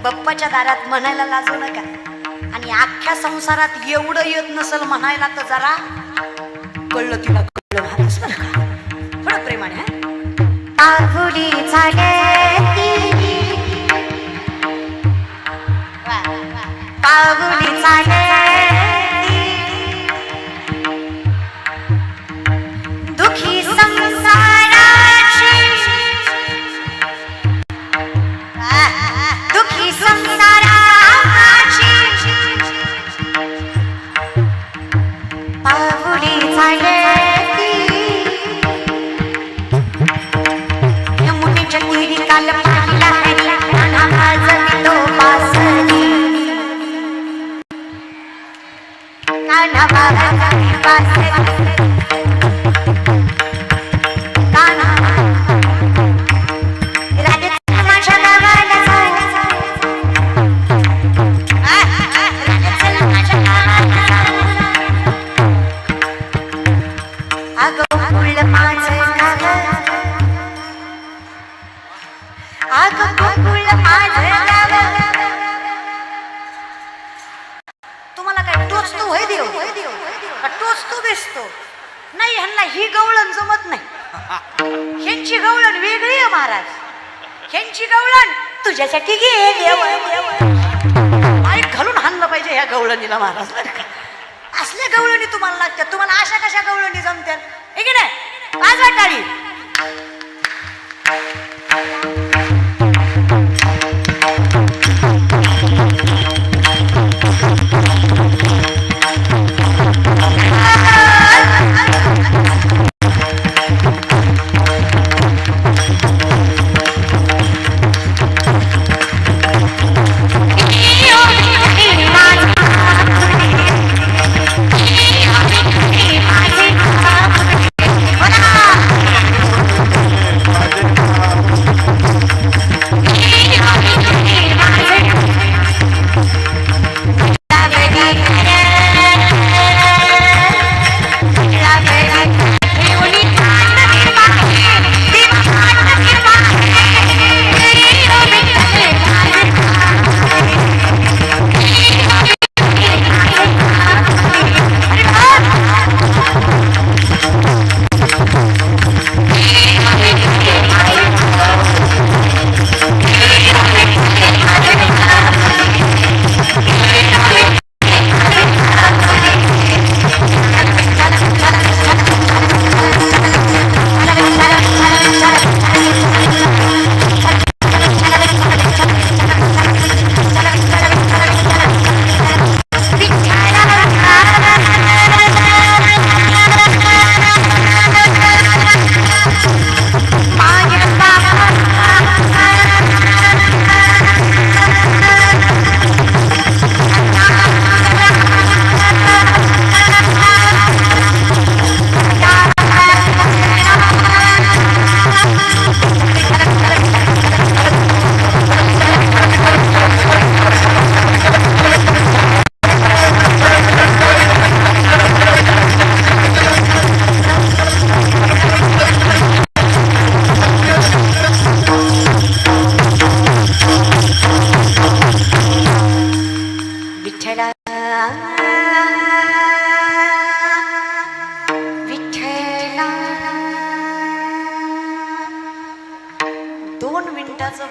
बाप्पाच्या दारात म्हणायला लाजू नका. आणि अख्ख्या संसारात एवढं येत नसल म्हणायला तर जरा कळलं तिला, कळलं महाराज बरं का, थोडं प्रेमाने. आहुली झाले पाहुली झाले दुखी संसाराची, दुखी संसाराची पाहुली झाले यमुनेच्या तीरी काल पाहिला नाना तो बासरी काना बासरी तुम्हाला काय टोचतो होय देव का टोचतो बेसतो नाही. ह्यांना ही गवळण जमत नाही. ह्यांची गवळण वेगळी आहे महाराज. ह्यांची गवळण तुझ्यासाठी घे देव घालून हाणलं पाहिजे ह्या गवळणीला महाराज बरं का. असल्या गवळणी तुम्हाला लागतात. तुम्हाला अशा कशा गवळणी जमतात हे की नाही. वाजवा टाळी.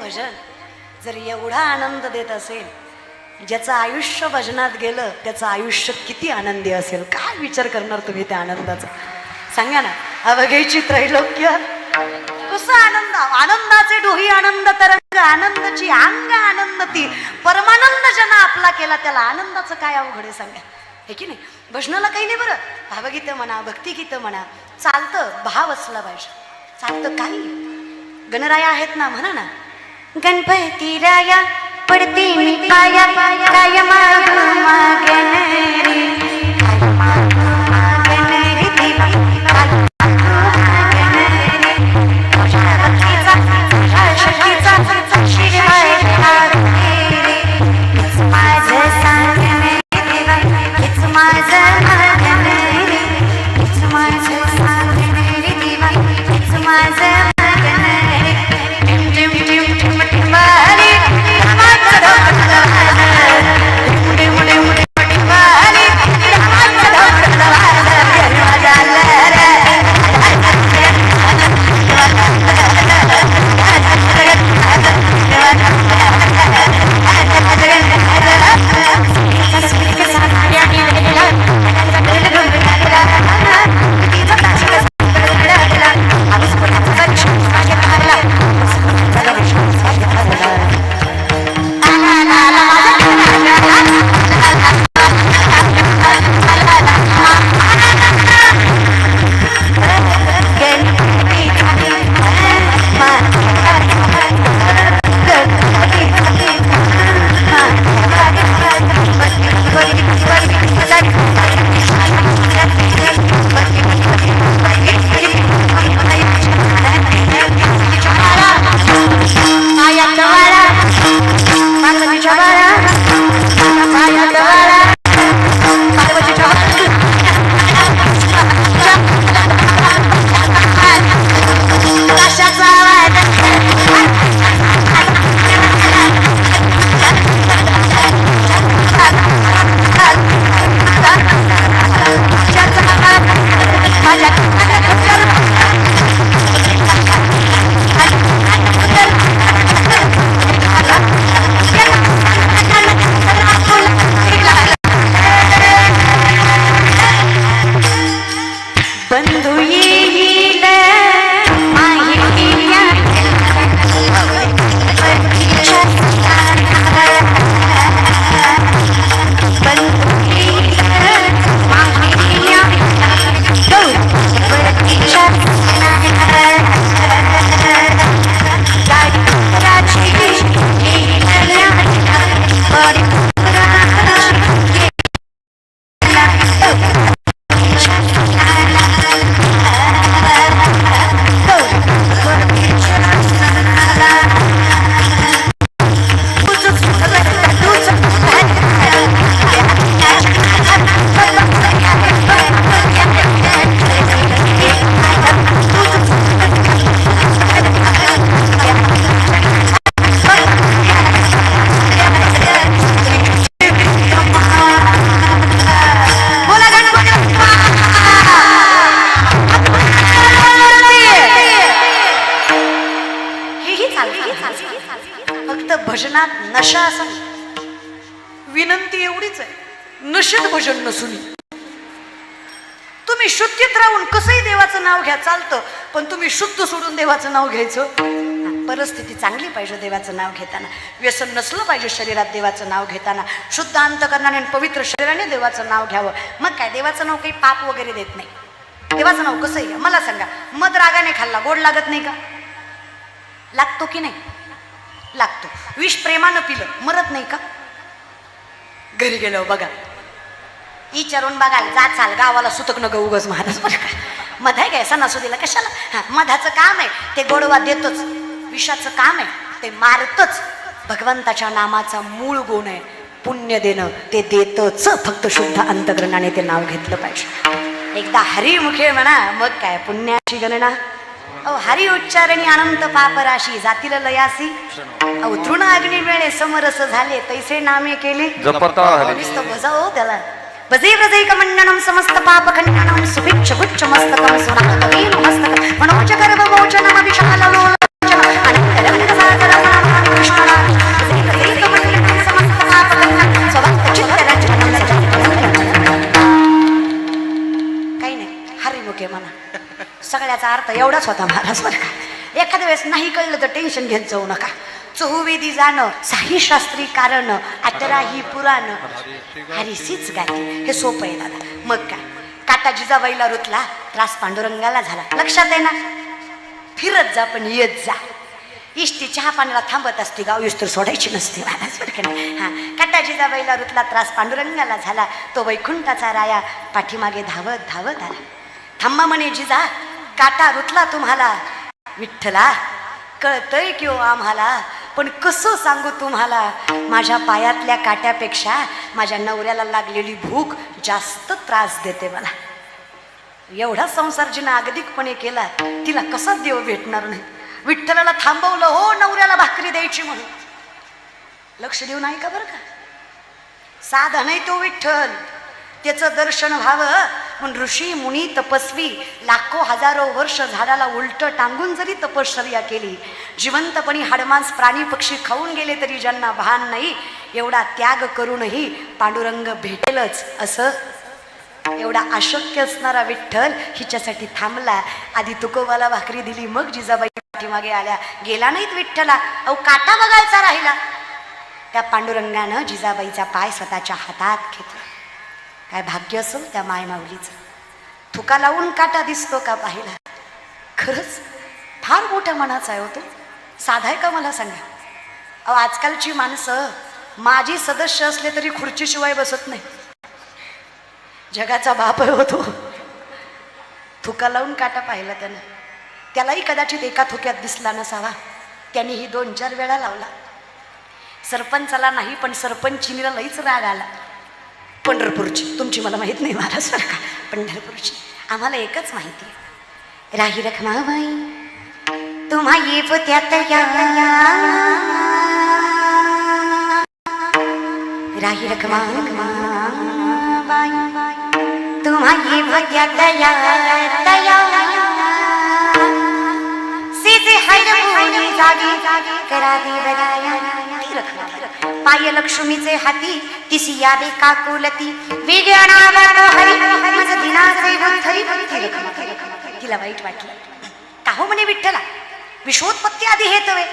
भजन जर एवढा आनंद देत असेल, ज्याचं आयुष्य भजनात गेलं त्याचं आयुष्य किती आनंदी असेल. काय विचार करणार तुम्ही त्या आनंदाचा सांगा ना. अवघेची त्रैलोक्य कसं आनंद, आनंदाचे डोही आनंद तरंग, आनंदाची अंग आनंदती, परमानंद ज्यांना आपला केला त्याला आनंदाचं काय अवघड आहे सांगा. हे की नाही. भजनाला काही नाही बरं, भावगीतं म्हणा, भक्तिगीतं म्हणा, चालतं, भाव असला पाहिजे, चालतं काही. गणराया आहेत ना, म्हणा ना, गणपती राया पडते मी पाया काय मागण रे, प्रशासन विनंती एवढीच आहे, नशेत भजन नसुनी. तुम्ही शुद्धीत राहून कसंही देवाचं नाव घ्या चालतं, पण तुम्ही शुद्ध सोडून देवाचं नाव घ्यायचं. परिस्थिती चांगली पाहिजे देवाचं नाव घेताना, व्यसन नसलं पाहिजे शरीरात देवाचं नाव घेताना, शुद्ध अंतकरणाने आणि पवित्र शरीराने देवाचं नाव घ्यावं. मग काय, देवाचं नाव काही पाप वगैरे देत नाही. देवाचं नाव कसंही घ्या. मला सांगा, मध रागाने खाल्ला गोड लागत नाही का? लागतो की नाही? लागतो. विष प्रेमानं पिलं मरत नाही का? घरी गेलो बघा, विचारून बघाल, जा चाल गावाला सुतक न गौगज महाराज बरं का. मध आहे काय सणासू दिला कशाला? हा, मधाचं काम आहे ते गोडवा देतोच, विषाचं काम आहे ते मारतच. भगवंताच्या नामाचा मूळ गुण आहे पुण्य देणं, ते देतच. फक्त शुद्ध अंतकरणाने ते नाव घेतलं पाहिजे. एकदा हरिमुखे म्हणा, मग काय पुण्याची गणना. हरी उच्चारणी अनंत पापराशी जातील लयासी. तृण अग्नी वेळे समरस झाले तैसे नामे केले भजाओ त्याला. भजे व्रजैक मंडनम समस्त पाप खंडनम सुभिक्ष गुच्छ मस्तकम सुनाकवीन मस्तक मनोज गर्भ मोचनम विशाल लोचन अनंत रंग सागर नाम कृष्णा. भजे व्रजैक मंडनम समस्त पाप खंडनम स्वभक्त चित्त रंजनम काही नाही, हरिमुखे म्हणा. सगळ्याचा अर्थ एवढाच होता महाराज बरं का. एखाद्या वेळेस नाही कळलं तर टेन्शन घेत जाऊ नका. चहुवेदी जाणं, साही शास्त्री कारण, अठराही पुराण, हरिसीच गाती. हे सोपं आहे दादा. मग काय, काटा जिजाबाईला रुतला, त्रास पांडुरंगाला झाला. लक्षात आहे ना? फिरत जा पण येत जा. इष्टी चहा पाण्याला थांबत असते, गाव युस्तर सोडायची नसते महाराज बरं का नाही. हा, काटा जिजाबाईला रुतला, त्रास पांडुरंगाला झाला. तो वैकुंठाचा राया पाठीमागे धावत धावत आला. थांबा म्हणे जिजा, काटा रुतला तुम्हाला. विठ्ठला कळतंय की हो आम्हाला, पण कसं सांगू तुम्हाला, माझ्या पायातल्या काट्यापेक्षा माझ्या नवऱ्याला लागलेली भूक जास्त त्रास देते मला. एवढा संसार जिनं अगतिकपणे केला, तिला कसा देव भेटणार नाही. विठ्ठलाला थांबवलं हो नवऱ्याला भाकरी द्यायची म्हणून. लक्ष देऊ नाही का बरं का. साधा नाही तो विठ्ठल, त्याचं दर्शन व्हावं पण ऋषी मुनी तपस्वी लाखो हजारो वर्ष झाडाला उलट टांगून जरी तपश्चर्या केली, जिवंतपणी हाडमांस प्राणी पक्षी खाऊन गेले तरी ज्यांना भान नाही, एवढा त्याग करूनही पांडुरंग भेटेलच असं एवढा अशक्य असणारा विठ्ठल हिच्यासाठी थांबला. आधी तुकोबाला भाकरी दिली, मग जिजाबाई पाठीमागे आल्या. गेला नाहीत विठ्ठला, अहो काटा बघायचा राहिला. त्या पांडुरंगानं जिजाबाईचा पाय स्वतःच्या हातात घेतला. काय भाग्य असेल त्या मायमाऊलीचं. थुका लावून काटा दिसतो का पाहिला. खरंच फार मोठ्या मनाचा आहे होतो. साधा आहे का मला सांगा. अहो आजकालची माणसं माझी सदस्य असले तरी खुर्चीशिवाय बसत नाही. जगाचा बाप होतो. थुका लावून काटा पाहिला त्यानं. त्यालाही कदाचित एका थुक्यात दिसला नसावा, त्यानेही 2-4 वेळा लावला. सरपंचाला नाही पण सरपंचिनीला लईच राग आला. पंढरपूरची, तुमची मला माहित नाही महाराज बरं का. पंढरपूरची आम्हाला एकच माहिती आहे, राही रखमाबाई तुम्हा ये त्यात राही रखमाबाई तुम्हा ये सीते हरमुनी जागी करा दे बगाया. पाय लक्ष्मीचे हाती तिसी यावे काकुलती वेगळ्या नावात हरी मज दिनाचे बुद्धरी बुद्धी. तिला वाईट वाटलं. का हो म्हणे विठ्ठला, विश्वोत्पत्ती आधी हेतवे,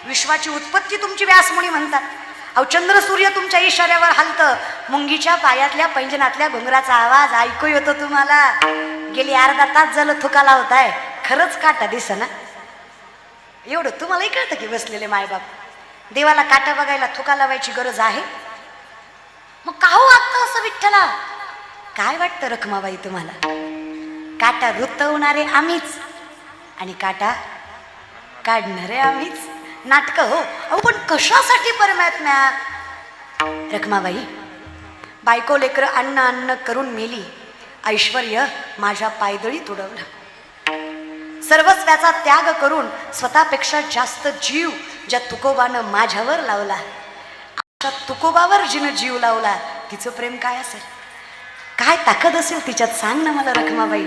विश्वाची उत्पत्ती तुमची व्यासमुनी म्हणतात. अहो चंद्र सूर्य तुमच्या इशाऱ्यावर हलतं. मुंगीच्या पायातल्या पैंजनातल्या घुंगराचा आवाज ऐकू येतो तुम्हाला. गेली अर्धा तास झालं थुका लावताय, खरंच काटा दिसेना. एवढं तुम्हालाही कळतं की बसलेले मायबाप. देवाला काटा बघायला थुका लावायची गरज आहे? मग का हो वागतं असं विठ्ठला? काय वाटतं रखमाबाई तुम्हाला? काटा रुतवणारे आम्हीच आणि काटा काढणारे आम्हीच. नाटक हो. अहो पण कशासाठी परमात्म्या? रखमाबाई, बायको लेकर अन्न अन्न करून मेली, ऐश्वर्य माझ्या पायदळी तुडवलं. सर्वस्वाचा त्याग करून स्वतःपेक्षा जास्त जीव ज्या तुकोबानं माझ्यावर लावला, अशा तुकोबावर जिनं जीव लावला, तिचं प्रेम काय असेल, काय ताकद असेल तिच्यात, सांग ना मला रखमाबाई.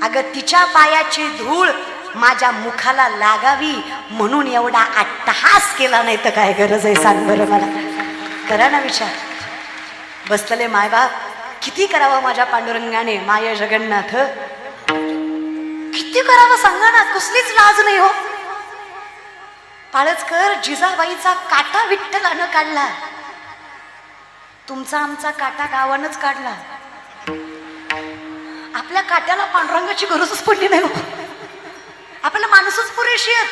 अगं तिच्या पायाची धूळ माझ्या मुखाला लागावी म्हणून एवढा अट्टहास केला, नाही तर काय गरज आहे सांग बरं मला. करा ना विचार. बसलेले मायबाप, किती करावं माझ्या पांडुरंगाने, माय जगन्नाथ किती करावं सांगा ना. कसलीच लाज नाही हो. पाळसकर जिजाबाईचा काटा विठ्ठलानं काढला, तुमचा आमचा काटा गावानंच काढला. आपल्या काट्याला पांडुरंगाची गरजच पडली नाही हो. आपल्याला माणूसच पुरेशी आहेत.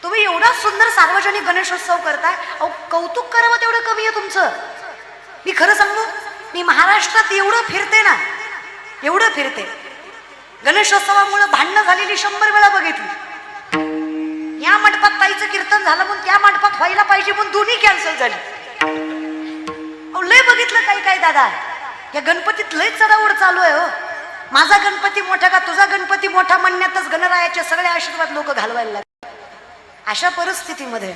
तुम्ही एवढा सुंदर सार्वजनिक गणेशोत्सव करताय, अहो कौतुक करावं तेवढं कमी आहे तुमचं. मी खरं सांगू, मी महाराष्ट्रात एवढं फिरते ना, एवढं फिरते, गणेशोत्सवामुळे भांडणं झालेली 100 वेळा बघितली. या मंडपात ताईचं कीर्तन झालं म्हणून त्या मंडपात व्हायला पाहिजे पण दोन्ही कॅन्सल झाली. अहो लय बघितलं काही काय दादा. या गणपतीत लय चढाओढ चालू आहे हो. माझा गणपती मोठा का तुझा गणपती मोठा म्हणण्यातच गणरायाचे सगळे आशीर्वाद लोक घालवायला लागले. अशा परिस्थितीमध्ये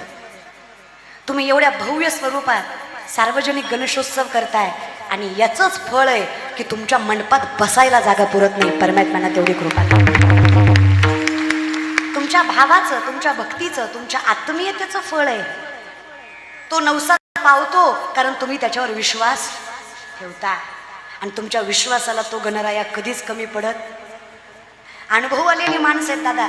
तुम्ही एवढ्या भव्य स्वरूपात सार्वजनिक गणेशोत्सव करताय आणि याचंच फळ आहे की तुमच्या मंडपात बसायला जागा पुरत नाही. परमात्म्यानं तेवढी कृपा करा. तुमच्या भावाचं, तुमच्या भक्तीचं, तुमच्या आत्मीयतेचं फळ आहे. तो नवसा पावतो कारण तुम्ही त्याच्यावर विश्वास ठेवता आणि तुमच्या विश्वासाला तो गणराया कधीच कमी पडत. अनुभव आलेली माणसं आहेत दादा.